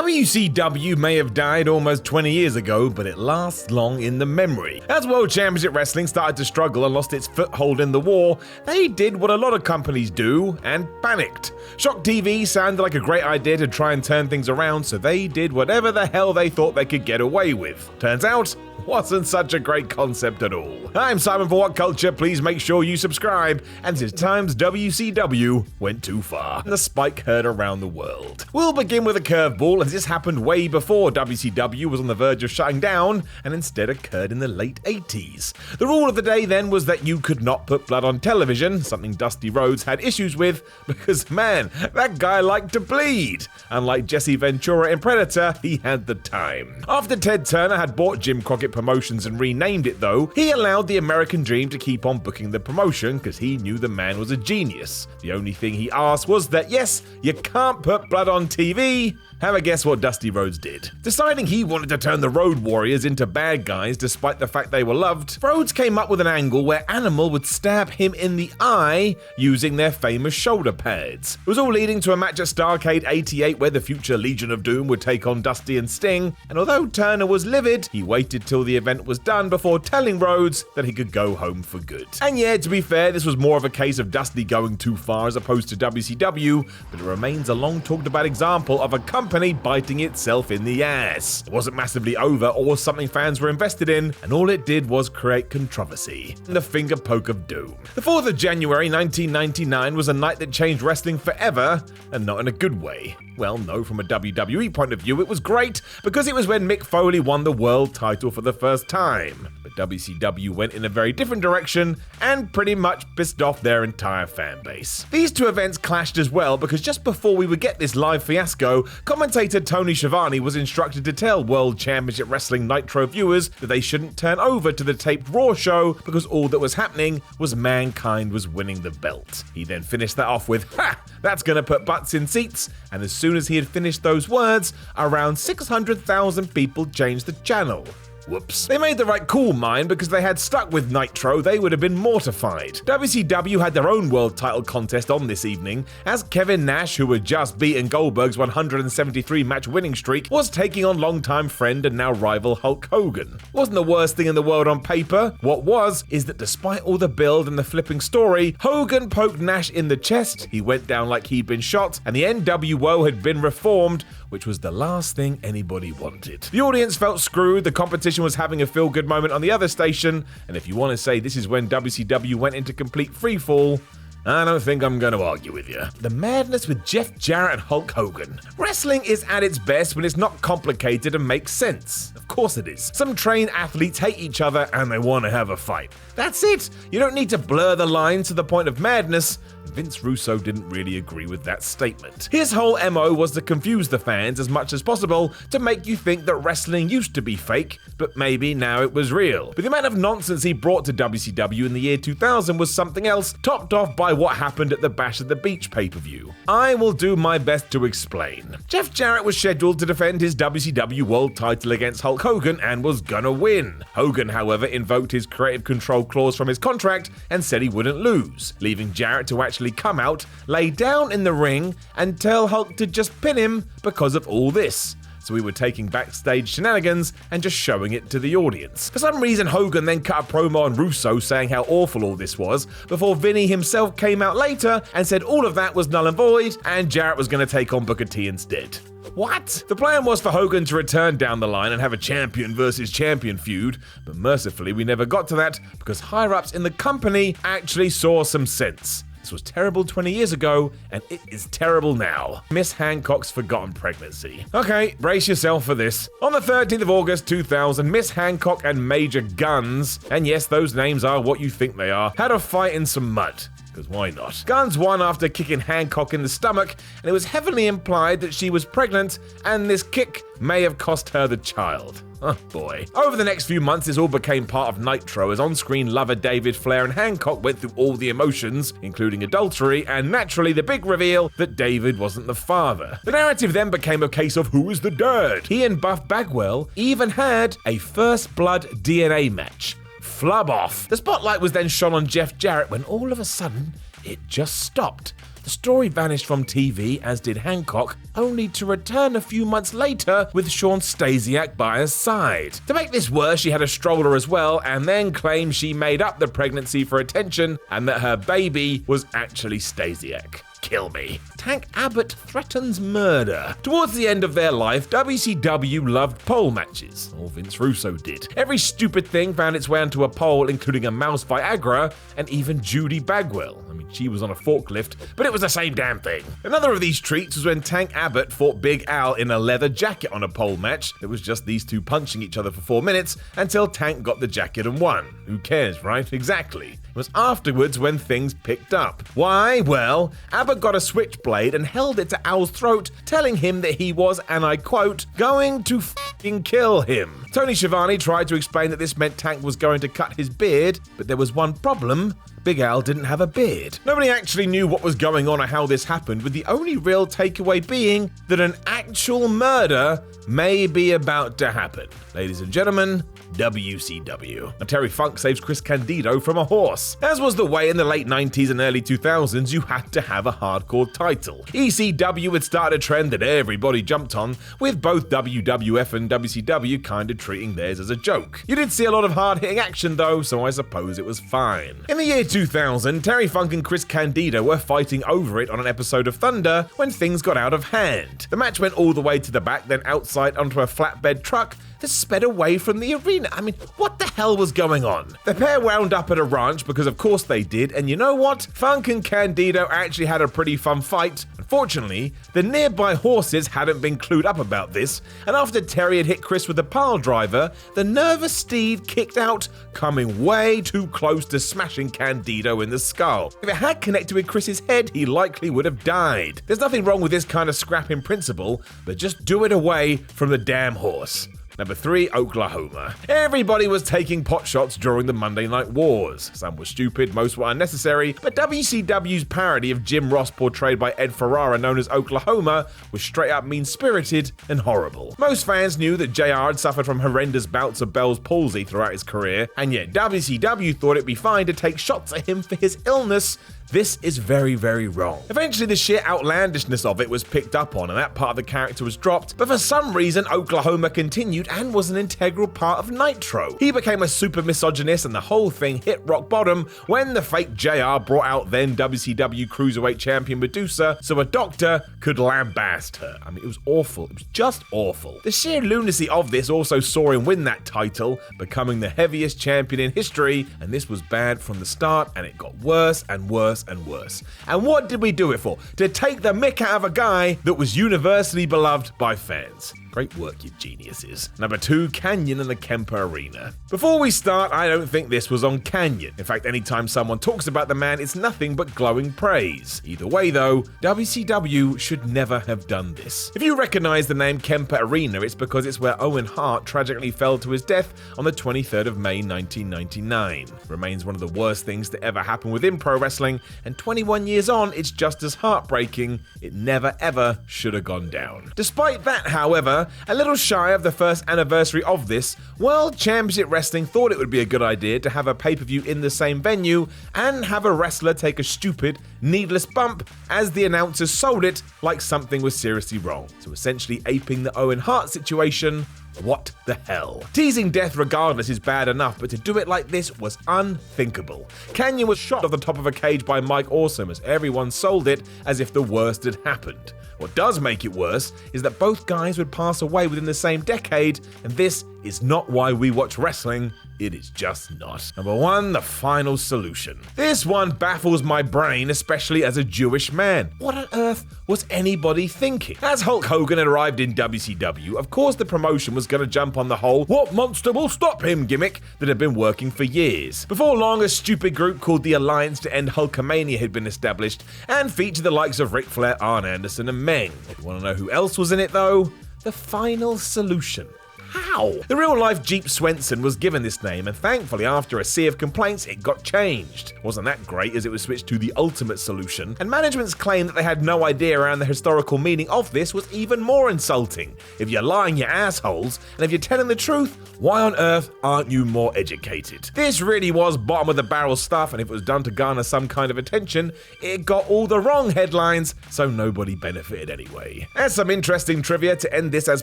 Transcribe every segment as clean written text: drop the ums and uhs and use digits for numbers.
WCW may have died almost 20 years ago, but it lasts long in the memory. As World Championship Wrestling started to struggle and lost its foothold in the war, they did what a lot of companies do and panicked. Shock TV sounded like a great idea to try and turn things around, so they did whatever the hell they thought they could get away with. Turns out, wasn't such a great concept at all. I'm Simon for What Culture. Please make sure you subscribe, and it's times WCW went too far, and the spike heard around the world. We'll begin with a curveball, as this happened way before WCW was on the verge of shutting down, and instead occurred in the late 80s. The rule of the day then was that you could not put blood on television, something Dusty Rhodes had issues with, because man, that guy liked to bleed. Unlike Jesse Ventura in Predator, he had the time. After Ted Turner had bought Jim Crockett Promotions and renamed it though, he allowed the American Dream to keep on booking the promotion because he knew the man was a genius. The only thing he asked was that yes, you can't put blood on TV. Have a guess what Dusty Rhodes did. Deciding he wanted to turn the Road Warriors into bad guys despite the fact they were loved, Rhodes came up with an angle where Animal would stab him in the eye using their famous shoulder pads. It was all leading to a match at Starrcade 88 where the future Legion of Doom would take on Dusty and Sting, and although Turner was livid, he waited till the event was done before telling Rhodes that he could go home for good. And yeah, to be fair, this was more of a case of Dusty going too far as opposed to WCW, but it remains a long talked about example of a company biting itself in the ass. It wasn't massively over or something fans were invested in, and all it did was create controversy. The finger poke of doom. The 4th of January 1999 was a night that changed wrestling forever, and not in a good way. Well, no, from a WWE point of view, it was great because it was when Mick Foley won the world title for the first time. But WCW went in a very different direction and pretty much pissed off their entire fan base. These two events clashed as well because just before we would get this live fiasco, commentator Tony Schiavone was instructed to tell World Championship Wrestling Nitro viewers that they shouldn't turn over to the taped Raw show because all that was happening was Mankind was winning the belt. He then finished that off with, "Ha! That's gonna put butts in seats," and as soon as he had finished those words, around 600,000 people changed the channel. Whoops. They made the right call, mind, because they had stuck with Nitro, they would have been mortified. WCW had their own world title contest on this evening, as Kevin Nash, who had just beaten Goldberg's 173 match winning streak, was taking on longtime friend and now rival Hulk Hogan. Wasn't the worst thing in the world on paper. What was, is that despite all the build and the flipping story, Hogan poked Nash in the chest, he went down like he'd been shot, and the NWO had been reformed, which was the last thing anybody wanted. The audience felt screwed, the competition was having a feel-good moment on the other station, and if you want to say this is when WCW went into complete freefall, I don't think I'm going to argue with you. The madness with Jeff Jarrett and Hulk Hogan. Wrestling is at its best when it's not complicated and makes sense. Of course it is. Some trained athletes hate each other and they want to have a fight. That's it. You don't need to blur the lines to the point of madness. Vince Russo didn't really agree with that statement. His whole MO was to confuse the fans as much as possible to make you think that wrestling used to be fake, but maybe now it was real. But the amount of nonsense he brought to WCW in the year 2000 was something else, topped off by what happened at the Bash at the Beach pay-per-view. I will do my best to explain. Jeff Jarrett was scheduled to defend his WCW world title against Hulk Hogan and was gonna win. Hogan, however, invoked his creative control clause from his contract and said he wouldn't lose, leaving Jarrett to actually come out, lay down in the ring, and tell Hulk to just pin him because of all this. So we were taking backstage shenanigans and just showing it to the audience. For some reason, Hogan then cut a promo on Russo saying how awful all this was, before Vinny himself came out later and said all of that was null and void, and Jarrett was going to take on Booker T instead. What? The plan was for Hogan to return down the line and have a champion versus champion feud, but mercifully we never got to that because higher-ups in the company actually saw some sense. This was terrible 20 years ago, and it is terrible now. Miss Hancock's forgotten pregnancy. Okay, brace yourself for this. On the 13th of August 2000, Miss Hancock and Major Guns, and yes, those names are what you think they are, had a fight in some mud. Because why not? Guns won after kicking Hancock in the stomach, and it was heavily implied that she was pregnant, and this kick may have cost her the child. Oh boy. Over the next few months, this all became part of Nitro as on-screen lover David Flair and Hancock went through all the emotions, including adultery, and naturally the big reveal that David wasn't the father. The narrative then became a case of who was the dad. He and Buff Bagwell even had a first blood DNA match. Flub off. The spotlight was then shone on Jeff Jarrett when all of a sudden, it just stopped. the story vanished from TV, as did Hancock, only to return a few months later with Shawn Stasiak by his side. To make this worse, she had a stroller as well, and then claimed she made up the pregnancy for attention and that her baby was actually Stasiak. Kill me. Tank Abbott threatens murder. Towards the end of their life, WCW loved pole matches, or Vince Russo did. Every stupid thing found its way onto a pole, including a mouse Viagra and even Judy Bagwell. I mean, she was on a forklift, but it was the same damn thing. Another of these treats was when Tank Abbott fought Big Al in a leather jacket on a pole match. It was just these two punching each other for 4 minutes until Tank got the jacket and won. Who cares, right? Exactly. It was afterwards when things picked up. Why? Well, Abbott got a switchblade and held it to Al's throat, telling him that he was, and I quote, going to f***ing kill him. Tony Schiavone tried to explain that this meant Tank was going to cut his beard, but there was one problem. Big Al didn't have a beard. Nobody actually knew what was going on or how this happened, with the only real takeaway being that an actual murder may be about to happen. Ladies and gentlemen, WCW. Now, Terry Funk saves Chris Candido from a horse. As was the way in the late 90s and early 2000s, you had to have a hardcore title. ECW had started a trend that everybody jumped on, with both WWF and WCW kind of treating theirs as a joke. You did see a lot of hard-hitting action though, so I suppose it was fine. In the year 2000, Terry Funk and Chris Candido were fighting over it on an episode of Thunder when things got out of hand. The match went all the way to the back, then outside onto a flatbed truck that sped away from the arena. I mean, what the hell was going on? The pair wound up at a ranch because of course they did, and you know what? Funk and Candido actually had a pretty fun fight. Unfortunately, the nearby horses hadn't been clued up about this, and after Terry had hit Chris with a pile driver, the nervous steed kicked out, coming way too close to smashing Candido in the skull. If it had connected with Chris's head, he likely would have died. There's nothing wrong with this kind of scrap in principle, but just do it away from the damn horse. Number 3, Oklahoma. Everybody was taking pot shots during the Monday Night Wars. Some were stupid, most were unnecessary, but WCW's parody of Jim Ross portrayed by Ed Ferrara known as Oklahoma was straight up mean-spirited and horrible. Most fans knew that JR had suffered from horrendous bouts of Bell's palsy throughout his career, and yet WCW thought it'd be fine to take shots at him for his illness. This is very, very wrong. Eventually, the sheer outlandishness of it was picked up on and that part of the character was dropped, but for some reason, Oklahoma continued and was an integral part of Nitro. He became a super misogynist and the whole thing hit rock bottom when the fake JR brought out then WCW Cruiserweight Champion Medusa so a doctor could lambast her. I mean, it was awful. It was just awful. The sheer lunacy of this also saw him win that title, becoming the heaviest champion in history, and this was bad from the start and it got worse and worse and worse. And what did we do it for? To take the mick out of a guy that was universally beloved by fans. Great work, you geniuses. Number 2, Canyon and the Kemper Arena. Before we start, I don't think this was on Canyon. In fact, anytime someone talks about the man, it's nothing but glowing praise. Either way though, WCW should never have done this. If you recognize the name Kemper Arena, it's because it's where Owen Hart tragically fell to his death on the 23rd of May 1999. Remains one of the worst things to ever happen within pro wrestling, and 21 years on, it's just as heartbreaking. It never ever should have gone down. Despite that, however, a little shy of the first anniversary of this, World Championship Wrestling thought it would be a good idea to have a pay-per-view in the same venue and have a wrestler take a stupid, needless bump as the announcers sold it like something was seriously wrong. So essentially aping the Owen Hart situation. What the hell? Teasing death regardless is bad enough, but to do it like this was unthinkable. Canyon was shot off the top of a cage by Mike Awesome as everyone sold it as if the worst had happened. What does make it worse is that both guys would pass away within the same decade, and this is not why we watch wrestling. It is just not. Number 1, the final solution. This one baffles my brain, especially as a Jewish man. What on earth was anybody thinking? As Hulk Hogan had arrived in WCW, of course the promotion was going to jump on the whole "what monster will stop him" gimmick that had been working for years. Before long, a stupid group called the Alliance to End Hulkamania had been established and featured the likes of Ric Flair, Arn Anderson and Meng. If you want to know who else was in it though? The final solution. How? Wow! The real-life Jeep Swenson was given this name, and thankfully after a sea of complaints it got changed. Wasn't that great, as it was switched to the Ultimate solution, and management's claim that they had no idea around the historical meaning of this was even more insulting. If you're lying, you're assholes, and if you're telling the truth, why on earth aren't you more educated? This really was bottom of the barrel stuff, and if it was done to garner some kind of attention, it got all the wrong headlines, so nobody benefited anyway. As some interesting trivia to end this as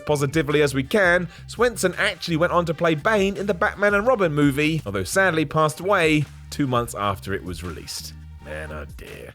positively as we can, Swenson actually went on to play Bane in the Batman and Robin movie, although sadly passed away 2 months after it was released. Man, oh dear.